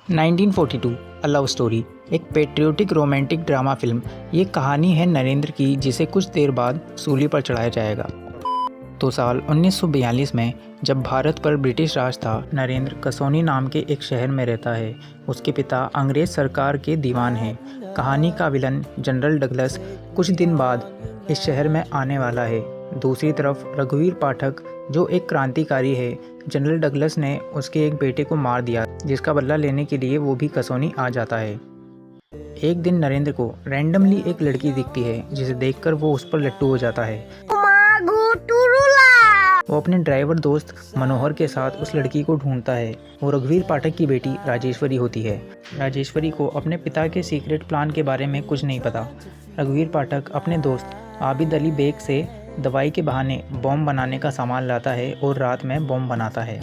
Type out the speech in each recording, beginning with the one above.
1942 a love story एक patriotic romantic drama film. ये कहानी है नरेंद्र की, जिसे कुछ देर बाद सूली पर चढ़ाया जाएगा। तो साल 1942 में जब भारत पर ब्रिटिश राज था, नरेंद्र कसौनी नाम के एक शहर में रहता है। उसके पिता अंग्रेज सरकार के दीवान हैं। कहानी का विलन जनरल डगलस कुछ दिन बाद इस शहर में आने वाला है। दूसरी तरफ रघुवीर पाठक, जो एक क्रांतिकारी है, जनरल डगलस ने उसके एक बेटे को मार दिया, जिसका बदला लेने के लिए वो भी कसौनी आ जाता है। एक दिन नरेंद्र को रैंडमली एक लड़की दिखती है, जिसे देखकर वो उस पर लट्टू हो जाता है। वो अपने ड्राइवर दोस्त मनोहर के साथ उस लड़की को ढूंढता है। वो रघुवीर पाठक की बेटी राजेश्वरी होती है। राजेश्वरी को अपने पिता के सीक्रेट प्लान के बारे में कुछ नहीं पता। रघुवीर पाठक अपने दोस्त आबिद अली बेग से दवाई के बहाने बॉम्ब बनाने का सामान लाता है और रात में बॉम्ब बनाता है।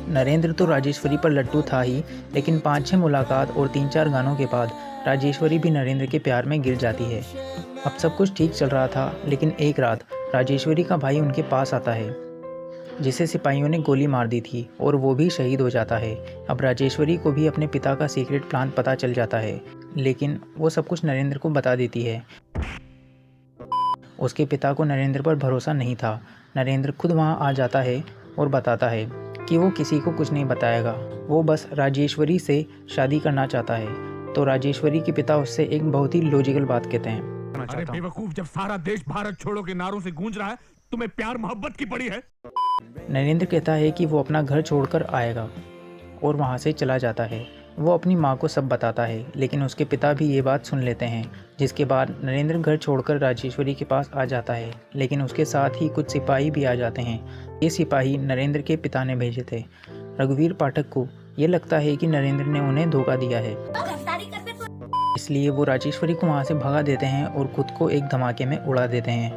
नरेंद्र तो राजेश्वरी पर लट्टू था ही, लेकिन 5-6 मुलाकात और 3-4 गानों के बाद राजेश्वरी भी नरेंद्र के प्यार में गिर जाती है। अब सब कुछ ठीक चल रहा था, लेकिन एक रात राजेश्वरी का भाई उनके पास आता है, जिसे सिपाहियों ने गोली मार दी थी, और वो भी शहीद हो जाता है। अब राजेश्वरी को भी अपने पिता का सीक्रेट प्लान पता चल जाता है, लेकिन वो सब कुछ नरेंद्र को बता देती है। उसके पिता को नरेंद्र पर भरोसा नहीं था। नरेंद्र खुद वहाँ आ जाता है और बताता है कि वो किसी को कुछ नहीं बताएगा, वो बस राजेश्वरी से शादी करना चाहता है। तो राजेश्वरी के पिता उससे एक बहुत ही लॉजिकल बात कहते हैं। अरे बेवकूफ, जब सारा देश भारत छोड़ो के नारों से गूंज रहा है, तुम्हें प्यार मोहब्बत की पड़ी है। नरेंद्र कहता है कि वो अपना घर छोड़कर आएगा और वहाँ से चला जाता है। वो अपनी माँ को सब बताता है, लेकिन उसके पिता भी ये बात सुन लेते हैं, जिसके बाद नरेंद्र घर छोड़कर राजेश्वरी के पास आ जाता है। लेकिन उसके साथ ही कुछ सिपाही भी आ जाते हैं। ये सिपाही नरेंद्र के पिता ने भेजे थे। रघुवीर पाठक को ये लगता है कि नरेंद्र ने उन्हें धोखा दिया है, इसलिए वो राजेश्वरी को वहाँ से भगा देते हैं और खुद को एक धमाके में उड़ा देते हैं।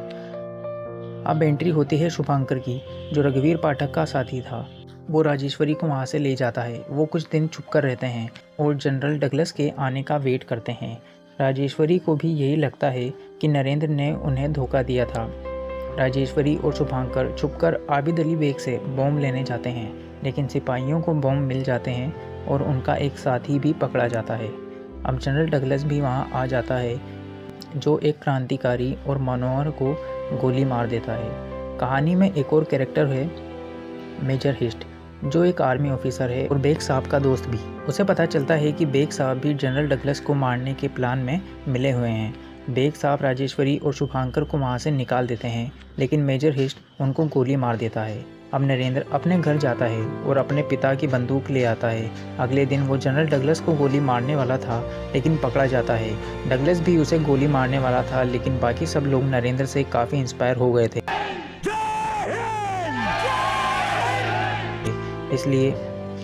अब एंट्री होती है शुभांकर की, जो रघुवीर पाठक का साथी था। वो राजेश्वरी को वहाँ से ले जाता है। वो कुछ दिन छुप कर रहते हैं और जनरल डगलस के आने का वेट करते हैं। राजेश्वरी को भी यही लगता है कि नरेंद्र ने उन्हें धोखा दिया था। राजेश्वरी और शुभांकर छुपकर आबिद अली बेग से बॉम्ब लेने जाते हैं, लेकिन सिपाहियों को बॉम्ब मिल जाते हैं और उनका एक साथी भी पकड़ा जाता है। अब जनरल डगलस भी वहाँ आ जाता है, जो एक क्रांतिकारी और मनोहर को गोली मार देता है। कहानी में एक और कैरेक्टर है मेजर हिस्ट, जो एक आर्मी ऑफिसर है और बेग साहब का दोस्त भी। उसे पता चलता है कि बेग साहब भी जनरल डगलस को मारने के प्लान में मिले हुए हैं। बेग साहब राजेश्वरी और शुभांकर को वहाँ से निकाल देते हैं, लेकिन मेजर हिस्ट उनको गोली मार देता है। अब नरेंद्र अपने घर जाता है और अपने पिता की बंदूक ले आता है। अगले दिन वो जनरल डगलस को गोली मारने वाला था, लेकिन पकड़ा जाता है। डगलस भी उसे गोली मारने वाला था, लेकिन बाकी सब लोग नरेंद्र से काफ़ी इंस्पायर हो गए थे, इसलिए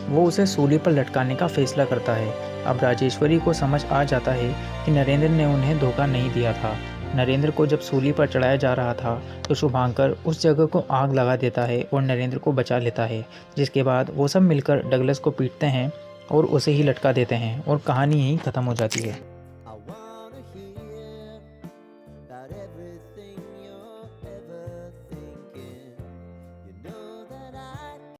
वो उसे सूली पर लटकाने का फैसला करता है। अब राजेश्वरी को समझ आ जाता है कि नरेंद्र ने उन्हें धोखा नहीं दिया था। नरेंद्र को जब सूली पर चढ़ाया जा रहा था, तो शुभांकर उस जगह को आग लगा देता है और नरेंद्र को बचा लेता है, जिसके बाद वो सब मिलकर डगलस को पीटते हैं और उसे ही लटका देते हैं और कहानी यहीं ख़त्म हो जाती है।